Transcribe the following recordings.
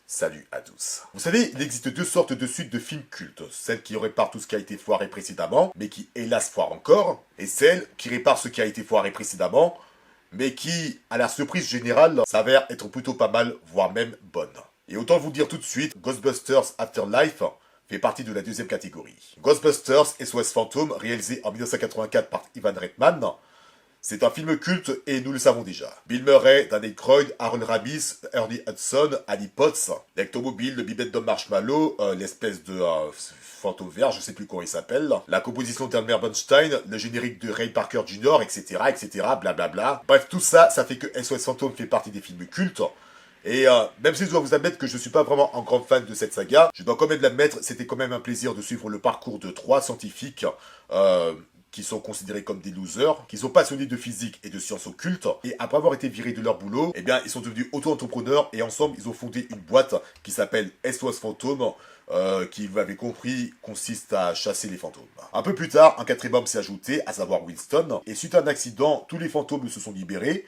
Salut à tous. Vous savez, il existe deux sortes de suites de films cultes. Celle qui répare tout ce qui a été foiré précédemment, mais qui hélas foire encore. Et celle qui répare ce qui a été foiré précédemment, mais qui, à la surprise générale, s'avère être plutôt pas mal, voire même bonne. Et autant vous dire tout de suite, Ghostbusters Afterlife fait partie de la deuxième catégorie. Ghostbusters SOS Fantôme, réalisé en 1984 par Ivan Reitman, c'est un film culte et nous le savons déjà. Bill Murray, Dan Aykroyd, Harold Ramis, Ernie Hudson, Annie Potts, l'ectomobile, le bibette de Marshmallow, l'espèce de fantôme vert, je sais plus comment il s'appelle, la composition d'Elmer Bernstein, le générique de Ray Parker Jr., etc., etc., blablabla. Bref, tout ça, ça fait que SOS Fantôme fait partie des films cultes. Et même si je dois vous admettre que je suis pas vraiment un grand fan de cette saga, je dois quand même l'admettre, c'était quand même un plaisir de suivre le parcours de trois scientifiques qui sont considérés comme des losers, qui sont passionnés de physique et de sciences occultes, et après avoir été virés de leur boulot, eh bien, ils sont devenus auto-entrepreneurs, et ensemble, ils ont fondé une boîte qui s'appelle SOS Fantôme, qui, vous l'avez compris, consiste à chasser les fantômes. Un peu plus tard, un quatrième homme s'est ajouté, à savoir Winston, et suite à un accident, tous les fantômes se sont libérés,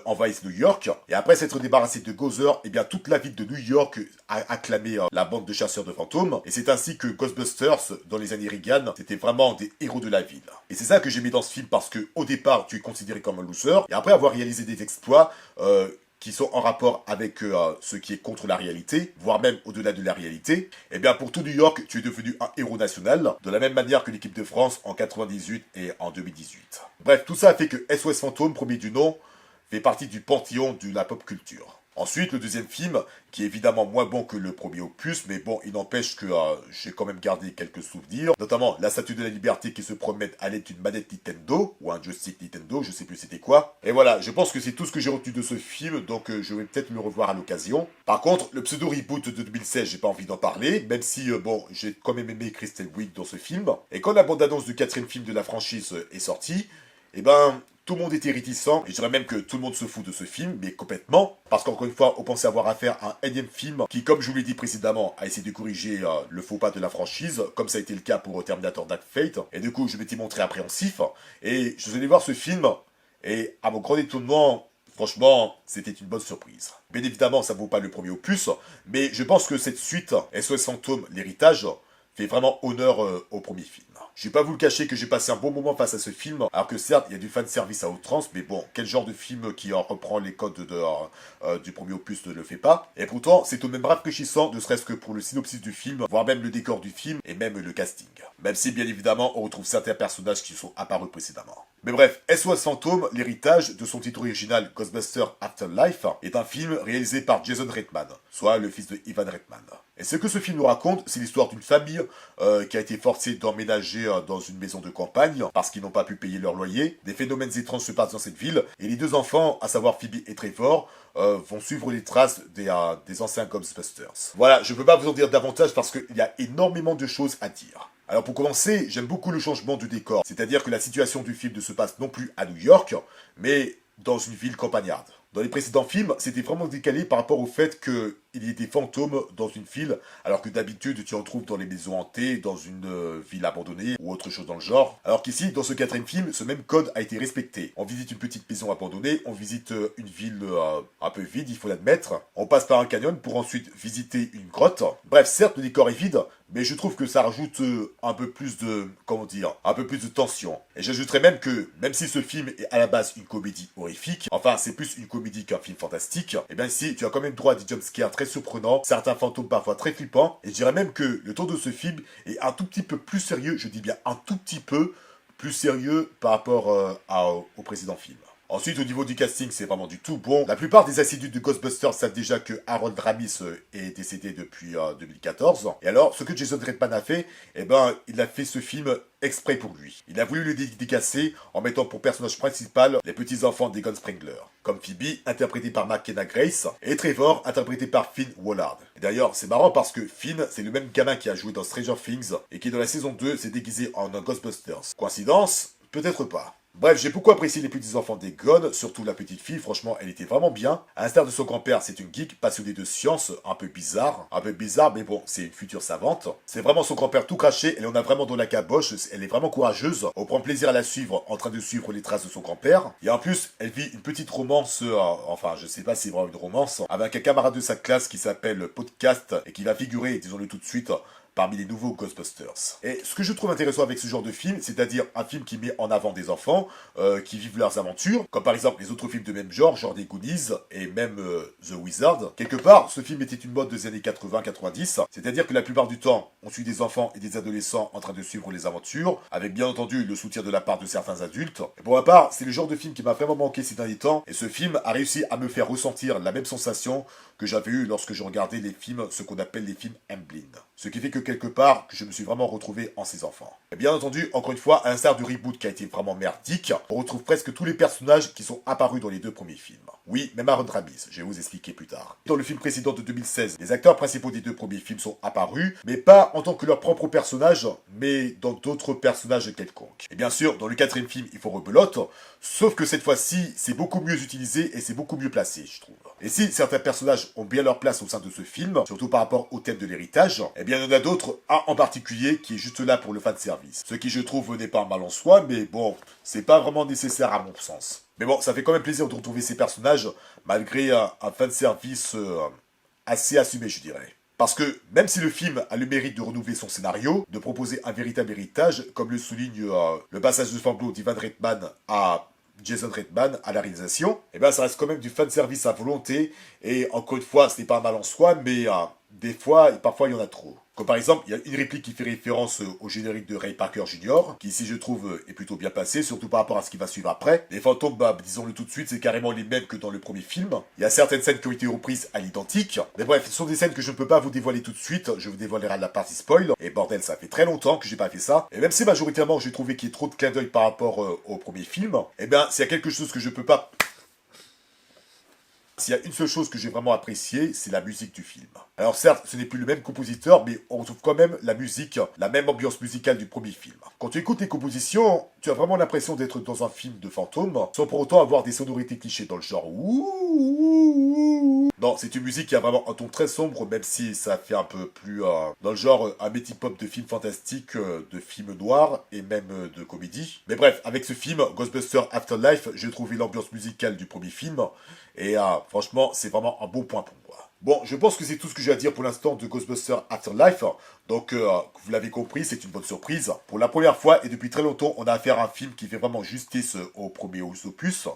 envahissent New York. Et après s'être débarrassé de Gozer, eh bien toute la ville de New York a acclamé la bande de chasseurs de fantômes. Et c'est ainsi que Ghostbusters, dans les années Reagan, c'était vraiment des héros de la ville. Et c'est ça que j'ai mis dans ce film parce que au départ, tu es considéré comme un loser. Et après avoir réalisé des exploits, qui sont en rapport avec ce qui est contre la réalité, voire même au-delà de la réalité, eh bien pour tout New York, tu es devenu un héros national, de la même manière que l'équipe de France en 98 et en 2018. Bref, tout ça a fait que SOS Fantôme, premier du nom, fait partie du panthéon de la pop culture. Ensuite, le deuxième film, qui est évidemment moins bon que le premier opus, mais bon, il n'empêche que j'ai quand même gardé quelques souvenirs, notamment la Statue de la Liberté qui se promène à l'aide d'une manette Nintendo, ou un joystick Nintendo, je sais plus c'était quoi. Et voilà, je pense que c'est tout ce que j'ai retenu de ce film, donc je vais peut-être le revoir à l'occasion. Par contre, le pseudo-reboot de 2016, j'ai pas envie d'en parler, même si, bon, j'ai quand même aimé Kristen Wiig dans ce film. Et quand la bande-annonce du quatrième film de la franchise est sortie, eh ben, tout le monde était réticent, et je dirais même que tout le monde se fout de ce film, mais complètement, parce qu'encore une fois, on pensait avoir affaire à un énième film qui, comme je vous l'ai dit précédemment, a essayé de corriger le faux pas de la franchise, comme ça a été le cas pour Terminator Dark Fate, et du coup, je m'étais montré appréhensif, et je suis allé voir ce film, et à mon grand étonnement, franchement, c'était une bonne surprise. Bien évidemment, ça ne vaut pas le premier opus, mais je pense que cette suite, SOS Fantôme, l'héritage, fait vraiment honneur au premier film. Je vais pas vous le cacher que j'ai passé un bon moment face à ce film, alors que certes, il y a du fanservice à outrance, mais bon, quel genre de film qui reprend les codes du premier opus ne le fait pas. Et pourtant, c'est tout de même rafraîchissant, ne serait-ce que pour le synopsis du film, voire même le décor du film, et même le casting. Même si, bien évidemment, on retrouve certains personnages qui sont apparus précédemment. Mais bref, SOS Fantôme, l'héritage de son titre original Ghostbusters Afterlife, est un film réalisé par Jason Reitman, soit le fils de Ivan Reitman. Et ce que ce film nous raconte, c'est l'histoire d'une famille qui a été forcée d'emménager dans une maison de campagne parce qu'ils n'ont pas pu payer leur loyer. Des phénomènes étranges se passent dans cette ville et les deux enfants, à savoir Phoebe et Trevor, vont suivre les traces des anciens Ghostbusters. Voilà, je ne peux pas vous en dire davantage parce qu'il y a énormément de choses à dire. Alors pour commencer, j'aime beaucoup le changement du décor, c'est-à-dire que la situation du film ne se passe non plus à New York, mais dans une ville campagnarde. Dans les précédents films, c'était vraiment décalé par rapport au fait qu'il y ait des fantômes dans une ville, alors que d'habitude tu en trouves dans les maisons hantées, dans une ville abandonnée ou autre chose dans le genre. Alors qu'ici, dans ce quatrième film, ce même code a été respecté. On visite une petite maison abandonnée, on visite une ville un peu vide, il faut l'admettre. On passe par un canyon pour ensuite visiter une grotte. Bref, certes, le décor est vide, mais je trouve que ça rajoute un peu plus de, comment dire, un peu plus de tension. Et j'ajouterais même que, même si ce film est à la base une comédie horrifique, enfin c'est plus une comédie qu'un film fantastique, et bien si tu as quand même droit à des jumpscares très surprenants, certains fantômes parfois très flippants, et je dirais même que le ton de ce film est un tout petit peu plus sérieux, je dis bien un tout petit peu plus sérieux par rapport au précédent film. Ensuite, au niveau du casting, c'est vraiment du tout bon. La plupart des assidus de Ghostbusters savent déjà que Harold Ramis est décédé depuis 2014. Et alors, ce que Jason Reitman a fait, eh ben, il a fait ce film exprès pour lui. Il a voulu le dédicacer en mettant pour personnage principal les petits-enfants des Gunspranglers, comme Phoebe, interprétée par McKenna Grace, et Trevor, interprété par Finn Wolfhard. Et d'ailleurs, c'est marrant parce que Finn, c'est le même gamin qui a joué dans Stranger Things, et qui dans la saison 2 s'est déguisé en un Ghostbusters. Coïncidence? Peut-être pas. Bref, j'ai beaucoup apprécié les petits enfants d'Egon, surtout la petite fille, franchement, elle était vraiment bien. À l'instar de son grand-père, c'est une geek passionnée de science, un peu bizarre, mais bon, c'est une future savante. C'est vraiment son grand-père tout craché, elle en a vraiment dans la caboche, elle est vraiment courageuse, on prend plaisir à la suivre, en train de suivre les traces de son grand-père. Et en plus, elle vit une petite romance, enfin, je sais pas si c'est vraiment une romance, avec un camarade de sa classe qui s'appelle Podcast, et qui va figurer, disons-le tout de suite, parmi les nouveaux Ghostbusters. Et ce que je trouve intéressant avec ce genre de film, c'est-à-dire un film qui met en avant des enfants qui vivent leurs aventures, comme par exemple les autres films de même genre des Goonies et même The Wizard. Quelque part, ce film était une mode des années 80-90, c'est-à-dire que la plupart du temps, on suit des enfants et des adolescents en train de suivre les aventures, avec bien entendu le soutien de la part de certains adultes. Et pour ma part, c'est le genre de film qui m'a vraiment manqué ces derniers temps, et ce film a réussi à me faire ressentir la même sensation que j'avais eu lorsque je regardais les films, ce qu'on appelle les films Amblin. Ce qui fait que quelque part, que je me suis vraiment retrouvé en ces enfants. Et bien entendu, encore une fois, à l'instar du reboot qui a été vraiment merdique, on retrouve presque tous les personnages qui sont apparus dans les deux premiers films. Oui, même Aaron Ramis, je vais vous expliquer plus tard. Dans le film précédent de 2016, les acteurs principaux des deux premiers films sont apparus, mais pas en tant que leurs propres personnages, mais dans d'autres personnages quelconques. Et bien sûr, dans le quatrième film, il faut rebelote, sauf que cette fois-ci, c'est beaucoup mieux utilisé et c'est beaucoup mieux placé, je trouve. Et si certains personnages ont bien leur place au sein de ce film, surtout par rapport au thème de l'héritage, eh bien il y en a d'autres, un en particulier, qui est juste là pour le fanservice. Ce qui je trouve n'est pas un mal en soi, mais bon, c'est pas vraiment nécessaire à mon sens. Mais bon, ça fait quand même plaisir de retrouver ces personnages, malgré un fanservice assez assumé, je dirais. Parce que même si le film a le mérite de renouveler son scénario, de proposer un véritable héritage, comme le souligne le passage de flambeau d'Ivan Reitman à Jason Reitman à la réalisation, et ben ça reste quand même du fanservice à volonté, et encore une fois, ce n'est pas un mal en soi, mais des fois, et parfois il y en a trop. Comme par exemple, il y a une réplique qui fait référence au générique de Ray Parker Jr., qui ici je trouve est plutôt bien passé, surtout par rapport à ce qui va suivre après. Les fantômes, bah, disons-le tout de suite, c'est carrément les mêmes que dans le premier film. Il y a certaines scènes qui ont été reprises à l'identique. Mais bref, ce sont des scènes que je ne peux pas vous dévoiler tout de suite, je vous dévoilerai la partie spoil. Et bordel, ça fait très longtemps que j'ai pas fait ça. Et même si majoritairement j'ai trouvé qu'il y ait trop de clins d'œil par rapport au premier film, eh bien, s'il y a quelque chose que je peux pas... S'il y a une seule chose que j'ai vraiment appréciée, c'est la musique du film. Alors certes, ce n'est plus le même compositeur, mais on retrouve quand même la musique, la même ambiance musicale du premier film. Quand tu écoutes les compositions, tu as vraiment l'impression d'être dans un film de fantômes, sans pour autant avoir des sonorités clichés dans le genre ouh. Non, c'est une musique qui a vraiment un ton très sombre, même si ça fait un peu plus dans le genre un métis-pop de films fantastiques, de films noirs et même de comédie. Mais bref, avec ce film, Ghostbusters Afterlife, j'ai trouvé l'ambiance musicale du premier film, et franchement, c'est vraiment un bon point pour moi. Bon, je pense que c'est tout ce que j'ai à dire pour l'instant de Ghostbusters Afterlife. Donc, vous l'avez compris, c'est une bonne surprise. Pour la première fois et depuis très longtemps, on a affaire à un film qui fait vraiment justice au premier opus,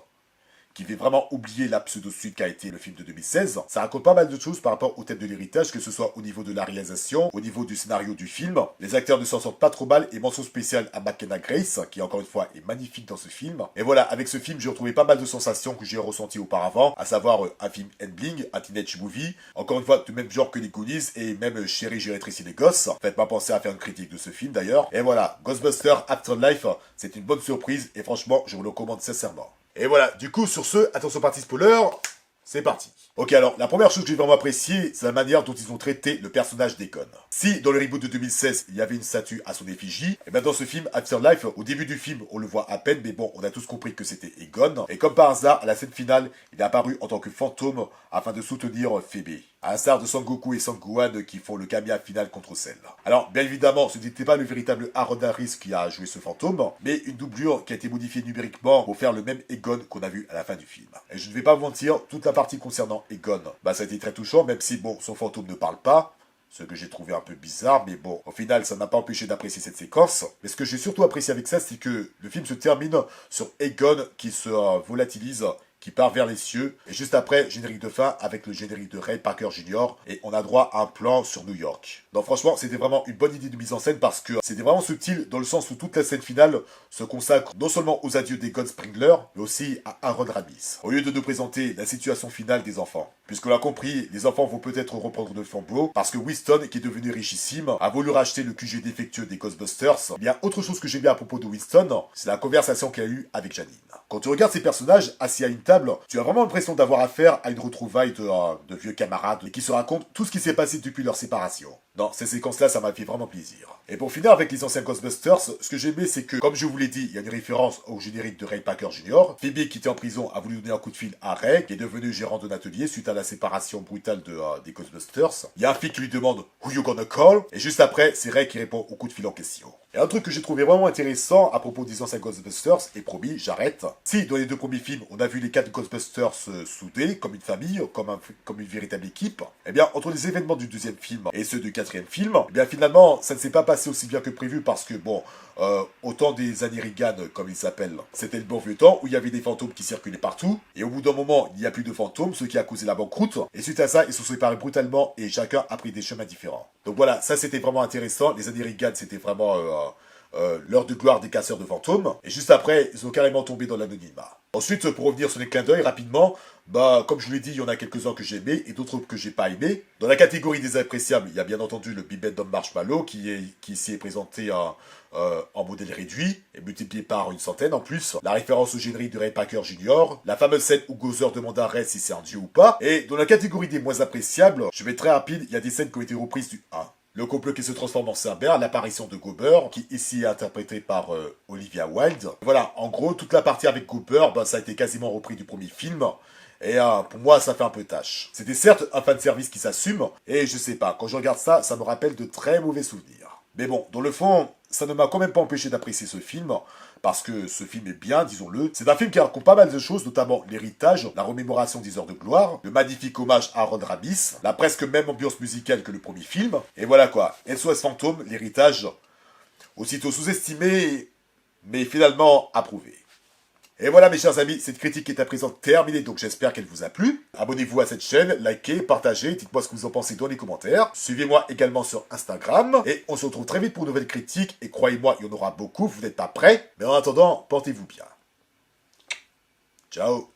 qui fait vraiment oublier la pseudo-suite qu'a été le film de 2016. Ça raconte pas mal de choses par rapport au thème de l'héritage, que ce soit au niveau de la réalisation, au niveau du scénario du film. Les acteurs ne s'en sortent pas trop mal, et mention spéciale à McKenna Grace, qui encore une fois est magnifique dans ce film. Et voilà, avec ce film, j'ai retrouvé pas mal de sensations que j'ai ressenties auparavant, à savoir un film Endling, un teenage movie, encore une fois, du même genre que les Goonies, et même Chérie, j'ai rétréci les gosses. Faites-moi penser à faire une critique de ce film d'ailleurs. Et voilà, Ghostbusters Afterlife, c'est une bonne surprise, et franchement, je vous le recommande sincèrement. Et voilà, du coup, sur ce, attention partie spoiler, c'est parti. Ok, alors, la première chose que j'ai vraiment appréciée, c'est la manière dont ils ont traité le personnage d'Egon. Si, dans le reboot de 2016, il y avait une statue à son effigie, et bien dans ce film, Afterlife, au début du film, on le voit à peine, mais bon, on a tous compris que c'était Egon. Et comme par hasard, à la scène finale, il est apparu en tant que fantôme afin de soutenir Phoebe. À l'instar de Sangoku et Sangohan qui font le camia final contre Cell. Alors, bien évidemment, ce n'était pas le véritable Aaron Harris qui a joué ce fantôme, mais une doublure qui a été modifiée numériquement pour faire le même Egon qu'on a vu à la fin du film. Et je ne vais pas vous mentir, toute la partie concernant Egon, bah ça a été très touchant, même si, bon, son fantôme ne parle pas, ce que j'ai trouvé un peu bizarre, mais bon, au final, ça n'a pas empêché d'apprécier cette séquence. Mais ce que j'ai surtout apprécié avec ça, c'est que le film se termine sur Egon qui se volatilise, qui part vers les cieux, et juste après, générique de fin avec le générique de Ray Parker Jr., et on a droit à un plan sur New York. Donc franchement, c'était vraiment une bonne idée de mise en scène parce que c'était vraiment subtil dans le sens où toute la scène finale se consacre non seulement aux adieux d'Egon Springler, mais aussi à Aaron Ramis. Au lieu de nous présenter la situation finale des enfants. Puisqu'on l'a compris, les enfants vont peut-être reprendre le flambeau, parce que Winston, qui est devenu richissime, a voulu racheter le QG défectueux des Ghostbusters. Il y a autre chose que j'aime bien à propos de Winston, c'est la conversation qu'il a eue avec Janine. Quand tu regardes ces personnages assis à une table, tu as vraiment l'impression d'avoir affaire à une retrouvaille de vieux camarades qui se racontent tout ce qui s'est passé depuis leur séparation. Non, ces séquences-là, ça m'a fait vraiment plaisir. Et pour finir avec les anciens Ghostbusters, ce que j'ai aimé, c'est que, comme je vous l'ai dit, il y a une référence au générique de Ray Parker Jr. Phoebe, qui était en prison, a voulu donner un coup de fil à Ray, qui est devenu gérant d'un atelier suite à la séparation brutale des Ghostbusters. Il y a un flic qui lui demande Who you gonna call? Et juste après, c'est Ray qui répond au coup de fil en question. Et un truc que j'ai trouvé vraiment intéressant à propos des anciens Ghostbusters, et promis, j'arrête. Si, dans les deux premiers films, on a vu les 4 Ghostbusters soudés, comme une famille, comme une véritable équipe, eh bien, entre les événements du deuxième film et ceux du quatrième film, eh bien, finalement, ça ne s'est pas passé aussi bien que prévu parce que, bon, au temps des années Reagan, comme ils s'appellent, c'était le bon vieux temps où il y avait des fantômes qui circulaient partout, et au bout d'un moment, il n'y a plus de fantômes, ce qui a causé la banqueroute, et suite à ça, ils se sont séparés brutalement et chacun a pris des chemins différents. Donc voilà, ça c'était vraiment intéressant, les années Reagan, c'était vraiment l'heure de gloire des casseurs de fantômes, et juste après, ils ont carrément tombé dans l'anonymat. Ensuite, pour revenir sur les clins d'œil rapidement, bah, comme je vous l'ai dit, il y en a quelques-uns que j'ai aimés et d'autres que j'ai pas aimés. Dans la catégorie des appréciables, il y a bien entendu le Bibette Dom Marshmallow qui ici est présenté en modèle réduit et multiplié par une centaine en plus. La référence au générique de Ray Parker Jr. La fameuse scène où Gozer demande à Ray si c'est un dieu ou pas. Et dans la catégorie des moins appréciables, je vais être très rapide, il y a des scènes qui ont été reprises du 1. Le complot qui se transforme en Cerbère, l'apparition de Goober, qui ici est interprété par Olivia Wilde. Voilà, en gros, toute la partie avec Goober, bah, ça a été quasiment repris du premier film. Et pour moi, ça fait un peu tâche. C'était certes un fanservice qui s'assume, et je sais pas, quand je regarde ça, ça me rappelle de très mauvais souvenirs. Mais bon, dans le fond, ça ne m'a quand même pas empêché d'apprécier ce film, parce que ce film est bien, disons-le. C'est un film qui raconte pas mal de choses, notamment l'héritage, la remémoration des heures de gloire, le magnifique hommage à Ron Ramis, la presque même ambiance musicale que le premier film, et voilà quoi, SOS Fantôme, l'héritage, aussitôt sous-estimé, mais finalement approuvé. Et voilà mes chers amis, cette critique est à présent terminée, donc j'espère qu'elle vous a plu. Abonnez-vous à cette chaîne, likez, partagez, dites-moi ce que vous en pensez dans les commentaires. Suivez-moi également sur Instagram, et on se retrouve très vite pour une nouvelle critique, et croyez-moi, il y en aura beaucoup, vous n'êtes pas prêts. Mais en attendant, portez-vous bien. Ciao.